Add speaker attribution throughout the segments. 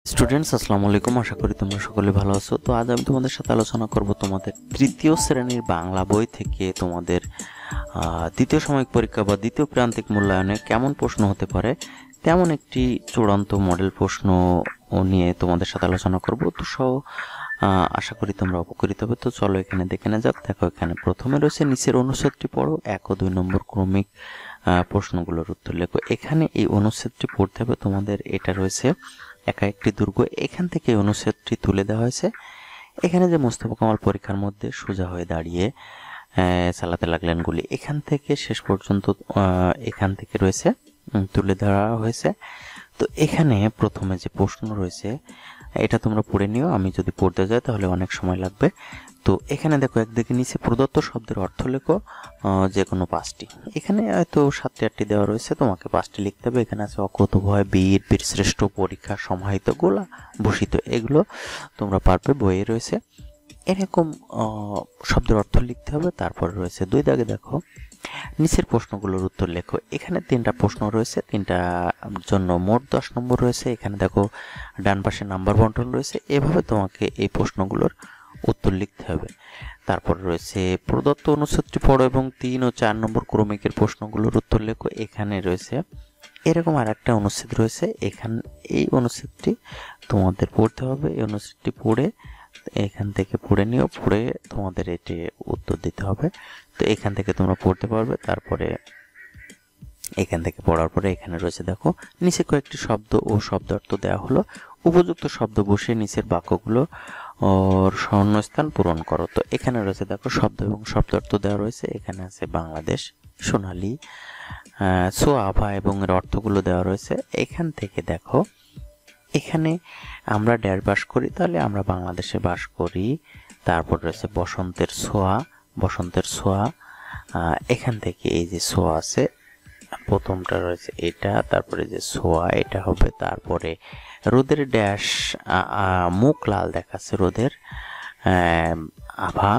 Speaker 1: Students আসসালামু আলাইকুম, আশা করি তোমরা সকলে ভালো আছো। তো আজ আমি তোমাদের সাথে আলোচনা করব তোমাদের তৃতীয় শ্রেণীর বাংলা বই থেকে তোমাদের দ্বিতীয় সাময়িক পরীক্ষা বা দ্বিতীয় প্রান্তিক মূল্যায়নে কেমন প্রশ্ন হতে পারে তেমন একটি চূড়ান্ত মডেল প্রশ্ন নিয়ে তোমাদের সাথে আলোচনা করব। তো আশা করি তোমরা উপকৃত হবে। তো চলো এখানে দেখে না যাক। দেখো, এখানে প্রথমে রয়েছে নিচের অনুচ্ছেদটি পড়ো, 1 ও 2 নম্বর ক্রমিক প্রশ্নগুলোর উত্তর লেখো। এখানে এই অনুচ্ছেদটি পড়তে হবে তোমাদের। এটা রয়েছে একা একটি দুর্গ। এখান থেকে অনুচ্ছেদটি তুলে দেওয়া হয়েছে। এখানে যে মোস্তফা কামাল পরীক্ষার মধ্যে সোজা হয়ে দাঁড়িয়ে চালাতে লাগলেন গুলি, এখান থেকে শেষ পর্যন্ত এখান থেকে রয়েছে তুলে ধরা হয়েছে। তো এখানে প্রথমে যে প্রশ্ন রয়েছে এটা তোমরা পড়ে নিও, আমি যদি পড়তে যাই তাহলে অনেক সময় লাগবে। তো এখানে দেখো, একদিকে নিচে প্রদত্ত শব্দের অর্থ লেখো যে কোনো 5টি। এখানে হয়তো 7টি 8টি দেওয়া রয়েছে, তোমাকে 5টি লিখতে হবে। এখানে আছে অকুতোভয়, বীর, বীরশ্রেষ্ঠ, পরীক্ষা, সমাহিত, গোলা, ভূষিত। এগুলো তোমরা পারবে, বইয়ে রয়েছে। এরকম শব্দের অর্থ লিখতে হবে। তারপরে রয়েছে 2 দাগে দেখো, নিচের প্রশ্নগুলোর উত্তর লেখো। এখানে 3টা প্রশ্ন রয়েছে, 3টার জন্য মোট 10 নম্বর রয়েছে। এখানে দেখো ডান পাশে নাম্বার বন্টন রয়েছে। এভাবে তোমাকে এই প্রশ্নগুলোর উত্তর লিখতে হবে। তারপর রয়েছে প্রদত্ত অনুচ্ছেদটি পড়ো এবং 3 ও 4 নম্বর ক্রমিকের প্রশ্নগুলোর উত্তর লেখো। এখানে রয়েছে এরকম আর একটা অনুচ্ছেদ রয়েছে। এই অনুচ্ছেদটি তোমাদের পড়তে হবে। এই অনুচ্ছেদটি পড়ে এখান থেকে পড়ে নিও, পড়ে তোমাদের এটি উত্তর দিতে হবে। তো এখান থেকে তোমরা পড়তে পারবে। তারপরে এখান থেকে পড়ার পরে এখানে রয়েছে দেখো, নিচে কয়েকটি শব্দ ও শব্দার্থ দেওয়া হলো। উপযুক্ত শব্দ বসিয়ে নিচের বাক্যগুলো ওর শূন্যস্থান পূরণ করো। তো এখানে রয়েছে দেখো, শব্দ এবং শব্দার্থ দেওয়া রয়েছে। এখানে আছে বাংলাদেশ, সোনালী, সোয়াভা এবং এর অর্থগুলো দেওয়া রয়েছে। এখান থেকে দেখো, এখানে আমরা ড্যাশ বাস করি, তাহলে আমরা বাংলাদেশে বাস করি। তারপর রয়েছে বসন্তের ছোঁয়া, বসন্তের ছোঁয়া। এখান থেকে এই যে ছোঁয়া আছে, প্রথমটা রয়েছে এটা, তারপরে যে ছোঁয়া এটা হবে। তারপরে রোদের ড্যাশ, মুখ লাল দেখাচ্ছে, রোদের আভা।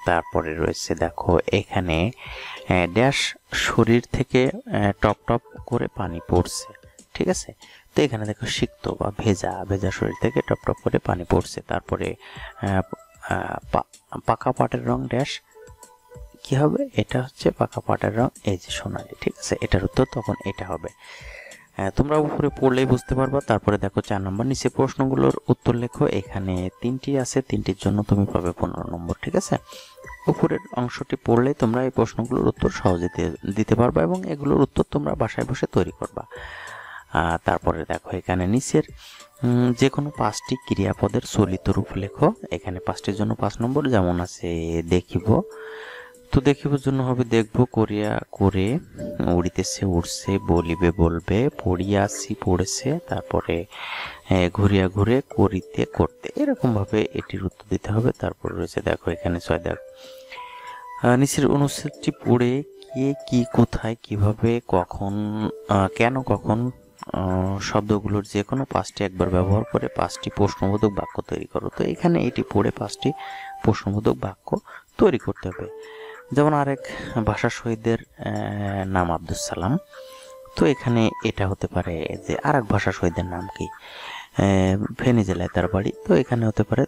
Speaker 1: তারপরে রয়েছে দেখো, এখানে ড্যাশ শরীর থেকে টপ টপ করে পানি পড়ছে, ঠিক আছে। তো এখানে দেখো সিক্ত বা ভেজা, ভেজা শরীর থেকে টপ টপ করে পানি পড়ছে। তারপরে পাকা পাটের রং ড্যাশ, কি হবে, এটা হচ্ছে পাকা পাটের রং, এই যে সোনালী, ঠিক আছে। এটার উত্তর তখন এটা হবে। তোমরা উপরে পড়লেই বুঝতে পারবা। তারপরে দেখো 4 নম্বর, নিচে প্রশ্নগুলোর উত্তর লেখো। এখানে 3টি আছে, 3টির জন্য তুমি পাবে 15 নম্বর, ঠিক আছে। উপরের অংশটি পড়লে তোমরা এই প্রশ্নগুলোর উত্তর সহজে দিতে পারবা এবং এগুলোর উত্তর তোমরা বাসায় বসে তৈরি করবা। তারপরে দেখো, এখানে নিচের যে কোনো 5টি ক্রিয়াপদের চলিত রূপ লেখো। এখানে 5টির জন্য 5 নম্বর। যেমন আছে দেখিব, তো দেখিবার জন্য হবে দেখব, করিয়া করে, উড়িতেছে উড়ছে, বলিবে বলবে, পড়িয়াছি পড়েছে, তারপরে ঘুরিয়া ঘুরে, করিতে করতে। এরকম ভাবে এটির উত্তর দিতে হবে। তারপর রয়েছে দেখো, এখানে 6 দাগ, নিচের অনুচ্ছেদটি পড়ে কে, কি, কোথায়, কিভাবে, কখন, কেন, কখন শব্দগুলোর যে কোনো 5টি একবার ব্যবহার করে 5টি প্রশ্নবোধক বাক্য তৈরি করো। তো এখানে এটি পড়ে 5টি প্রশ্নবোধক বাক্য তৈরি করতে হবে। যেমন আরেক ভাষা শহীদের নাম আব্দুল সালাম। তো এখানে এটা হতে পারে যে আরেক ভাষা শহীদের নাম কি, ফেনী জেলায় তার বাড়ি। তো এখানে হতে পারে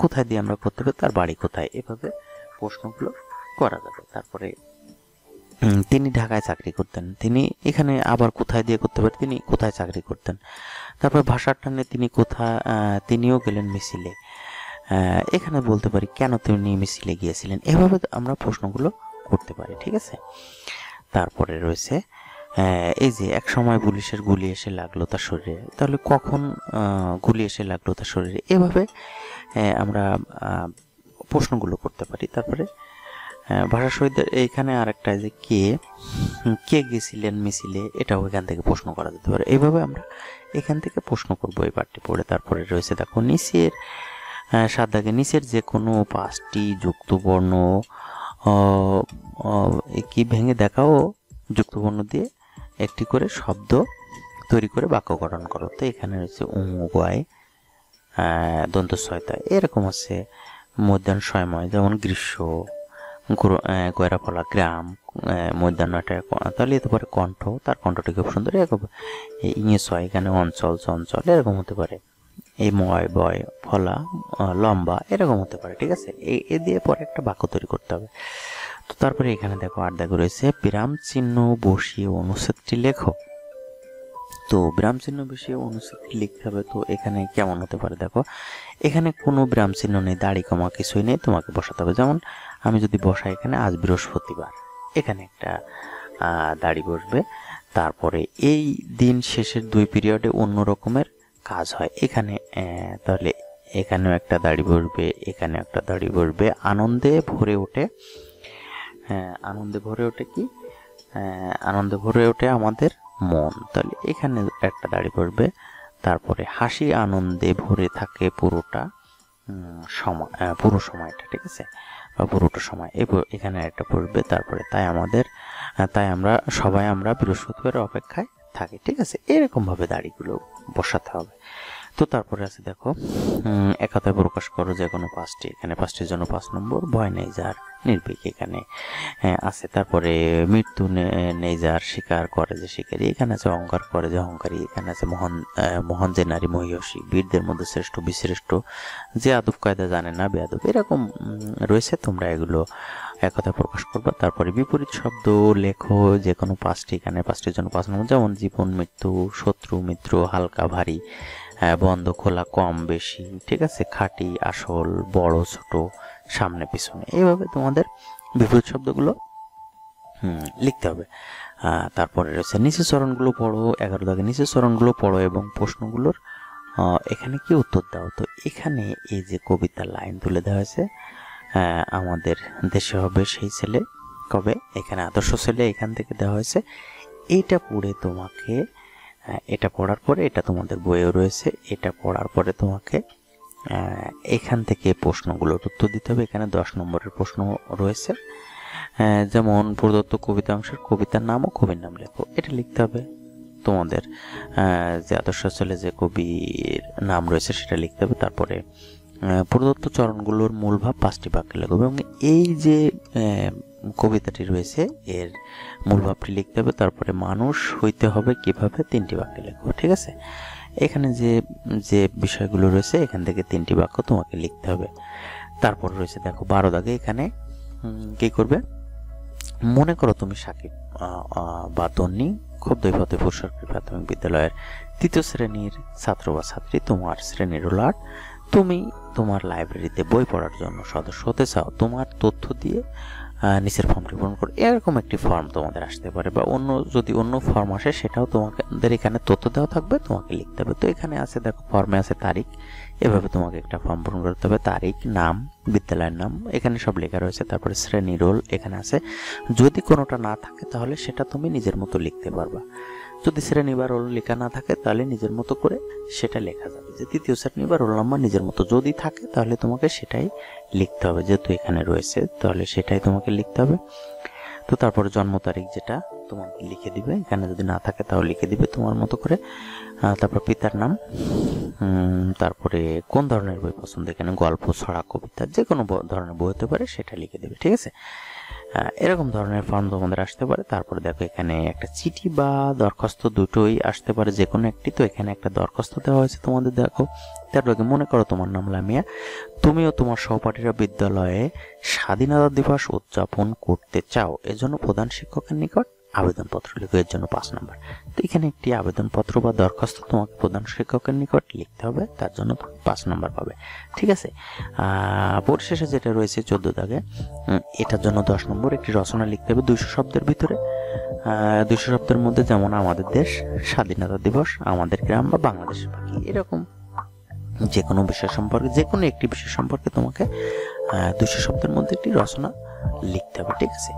Speaker 1: কোথায় দিয়ে আমরা করতে হবে, তার বাড়ি কোথায়। এভাবে প্রশ্নগুলো করা যাবে। তারপরে তিনি ঢাকায় চাকরি করতেন, তিনি এখানে আবার কোথায় দিয়ে করতে পারে, তিনি কোথায় চাকরি করতেন। তারপর ভাষার টানে তিনি কোথায়, তিনিও গেলেন মিছিলে। এখানে বলতে পারি কেন তিনি মিছিলে গিয়েছিলেন। এভাবে আমরা প্রশ্নগুলো করতে পারি, ঠিক আছে। তারপরে রয়েছে এই যে এক সময় পুলিশের গুলি এসে লাগলো তার শরীরে, তাহলে কখন গুলি এসে লাগলো তার শরীরে। এভাবে আমরা প্রশ্নগুলো করতে পারি। তারপরে ভাষা শহীদদের এইখানে আরেকটা যে কে, কে গেছিলেন মিছিলে, এটাও এখান থেকে প্রশ্ন করা যেতে পারে। এইভাবে আমরা এখান থেকে প্রশ্ন করবো এই পাঠটি পড়ে। তারপরে রয়েছে দেখো, নিচের 7 দাগে, নিচের যে কোনো 5টি যুক্তবর্ণ কি ভেঙে দেখাও, যুক্তবর্ণ দিয়ে একটি করে শব্দ তৈরি করে বাক্য গঠন করো। তো এখানে রয়েছে উমুগায়, দন্ত ছয়তা, এরকম আছে মধ্যাহ্ন সময়, যেমন গ্রীষ্ম, গয়রাফলা গ্রাম, মধ্যাহ্নটা, তাহলে হতে পারে কণ্ঠ, তার কণ্ঠটি খুব সুন্দর। এরকম ইংলিশ হয় এখানে অঞ্চল, চঞ্চল এরকম হতে পারে। এই ময়, বয়, ফলা, লম্বা এরকম হতে পারে। ঠিক আছে, এ দিয়ে পরে একটা বাক্য তৈরি করতে হবে। তো তারপরে এখানে দেখো 8 দাগে রয়েছে বিরাম চিহ্ন বসিয়ে অনুচ্ছেদটি লেখো। তো বিরাম চিহ্ন বসিয়ে অনুচ্ছেদটি লিখতে হবে। তো এখানে কেমন হতে পারে দেখো, এখানে কোনো বিরাম চিহ্ন নেই, দাড়ি কমা কিছুই নেই, তোমাকে বসাতে হবে। যেমন আমি যদি বসাই এখানে আজ বৃহস্পতিবার, এখানে একটা দাড়ি বসবে। তারপরে এই দিন শেষের 2 পিরিয়ডে অন্য রকমের কাজ হয় এখানে, তাহলে এখানেও একটা দাড়ি বসবে, এখানে একটা দাড়ি বসবে। আনন্দে ভরে ওঠে, আনন্দে ভরে ওঠে কি, আনন্দে ভরে ওঠে আমাদের মন, তাহলে এখানে একটা দাড়ি বসবে। তারপরে হাসি আনন্দে ভরে থাকে পুরোটা সময়, পুরো সময়টা। ঠিক আছে, বা পুরোটা সময় এখানে একটা পড়বে। তারপরে তাই আমরা সবাই বৃহস্পতিবারের অপেক্ষায় থাকি। ঠিক আছে, এরকম ভাবে দাড়িগুলো বসাতে হবে। তো তারপরে আছে দেখো, এক কথায় প্রকাশ করো যে কোনো 5টি, এখানে 5টির জন্য 5 নম্বর। ভয় নেই যার নির্ভীক এখানে আছে। তারপরে মৃত্যু নেই যার, স্বীকার করে যে শিকারী, এখানে আছে অহংকার করে যে অহংকারী, এখানে আছে মহান যে নারী মহিষী, বীরদের মধ্যে শ্রেষ্ঠ বিশ্রেষ্ঠ, যে আদব কায়দা জানে না বেয়াদব, এরকম রয়েছে। তোমরা এগুলো এক কথায় প্রকাশ করবা। তারপরে বিপরীত শব্দ লেখো যে কোনো 5টি, এখানে 5টির জন্য 5 নম্বর। যেমন জীবন, মৃত্যু, শত্রু, মিত্র, হালকা ভারী, বন্ধ খোলা, কম বেশি। ঠিক আছে, খাঁটি আসল, বড় ছোট, সামনে পিছনে, এইভাবে তোমাদের বিপরীত শব্দগুলো লিখতে হবে। তারপরে রয়েছে নিচের চরণগুলো পড়ো। 11 দাগে নিচের চরণগুলো পড়ো এবং প্রশ্নগুলোর এখানে কি উত্তর দাও। তো এখানে এই যে কবিতার লাইন তুলে দেওয়া হয়েছে, আমাদের দেশে হবে সেই ছেলে কবে, এখানে আদর্শ ছেলে এখান থেকে দেওয়া হয়েছে। এইটা পড়ে তোমাকে, এটা পড়ার পরে, এটা তোমাদের বইয়েও রয়েছে, এটা পড়ার পরে তোমাকে এখান থেকে প্রশ্নগুলোর উত্তর দিতে হবে। এখানে 10 নম্বরের প্রশ্ন রয়েছে। যেমন প্রদত্ত কবিতা অংশের কবিতার নাম ও কবির নাম লেখো, এটা লিখতে হবে তোমাদের। যে আদর্শ ছেলে যে কবির নাম রয়েছে সেটা লিখতে হবে। তারপরে প্রদত্ত চরণগুলোর মূল ভাব 5টি বাক্যে লেখো, এবং এই যে কবিতাটি রয়েছে এর মূল ভাবটি লিখতে হবে। তারপরে মানুষ হইতে হবে কিভাবে 3টি বাক্যে লেখো। ঠিক আছে, এখানে যে বিষয়গুলো রয়েছে এখান থেকে 3টি বাক্য তোমাকে লিখতে হবে। তারপর রয়েছে দেখো 12 দাগে, এখানে কি করবে, মনে করো তুমি সাকিব বা তন্নি খোদ ফতেপুর সরকারি প্রাথমিক বিদ্যালয়ের 3য় শ্রেণীর ছাত্র বা ছাত্রী, তোমার শ্রেণীর হলো 8, তুমি তোমার লাইব্রেরিতে বই পড়ার জন্য সদস্য হতে চাও। তোমার তথ্য দিয়ে নিচের ফর্মটি পূরণ করো। এরকম একটি ফর্ম তোমাদের আসতে পারে, বা যদি অন্য ফর্ম আসে সেটাও তোমাদের এখানে তথ্য দেওয়া থাকবে, তোমাকে লিখতে হবে। তো এখানে আছে দেখো, ফর্মে আছে তারিখ, এভাবে তোমাকে একটা ফর্ম পূরণ করতে হবে। তারিখ, নাম, বিদ্যালয়ের নাম, এখানে সব লেখা রয়েছে। তারপরে শ্রেণী, রোল এখানে আছে। যদি কোনোটা না থাকে তাহলে সেটা তুমি নিজের মতো লিখতে পারবা। যদি শ্রেণী বা রোল লেখা না থাকে তাহলে নিজের মতো করে সেটা লেখা যাবে, যে 3য় শ্রেণী বা রোল নাম্বার নিজের মতো। যদি থাকে তাহলে তোমাকে সেটাই লিখতে হবে, যেহেতু এখানে রয়েছে তাহলে সেটাই তোমাকে লিখতে হবে। তো তারপরে জন্ম তারিখ যেটা তোমাকে লিখে দিবে, এখানে যদি না থাকে তাহলে লিখে দিবে তোমার মতো করে। তারপর পিতার নাম, তারপরে কোন ধরনের বই পছন্দ, এখানে গল্প, ছড়া, কবিতা, যে কোনো ধরনের বই হতে পারে সেটা লিখে দেবে। ঠিক আছে, এরকম ধরনের ফর্ম তোমাদের আসতে পারে। তারপরে দেখো এখানে একটা চিঠি বা দরখাস্ত দুটোই আসতে পারে, যে কোনো একটি। তো এখানে একটা দরখাস্ত দেওয়া হয়েছে তোমাদের, দেখো। তারপরে মনে করো তোমার নাম লামিয়া, তুমিও তোমার সহপাঠীরা বিদ্যালয়ে স্বাধীনতা দিবস উদযাপন করতে চাও, এজন্য প্রধান শিক্ষকের নিকট আবেদনপত্র লিখো, এর জন্য 5 নম্বর। তো এখানে একটি আবেদনপত্র বা দরখাস্ত তোমাকে প্রধান শিক্ষকের নিকট লিখতে হবে, তার জন্য তুমি 5 নম্বর পাবে। ঠিক আছে, পরিশেষে যেটা রয়েছে 14 দাগে, এটার জন্য 10 নম্বর। একটি রচনা লিখতে হবে 200 শব্দের ভিতরে, 200 শব্দের মধ্যে, যেমন আমাদের দেশ, স্বাধীনতা দিবস, আমাদের গ্রাম বা বাংলাদেশের পাখি, এরকম যে কোনো বিষয় সম্পর্কে, যে কোনো একটি বিষয় সম্পর্কে তোমাকে 200 শব্দের মধ্যে একটি রচনা লিখতে হবে। ঠিক আছে।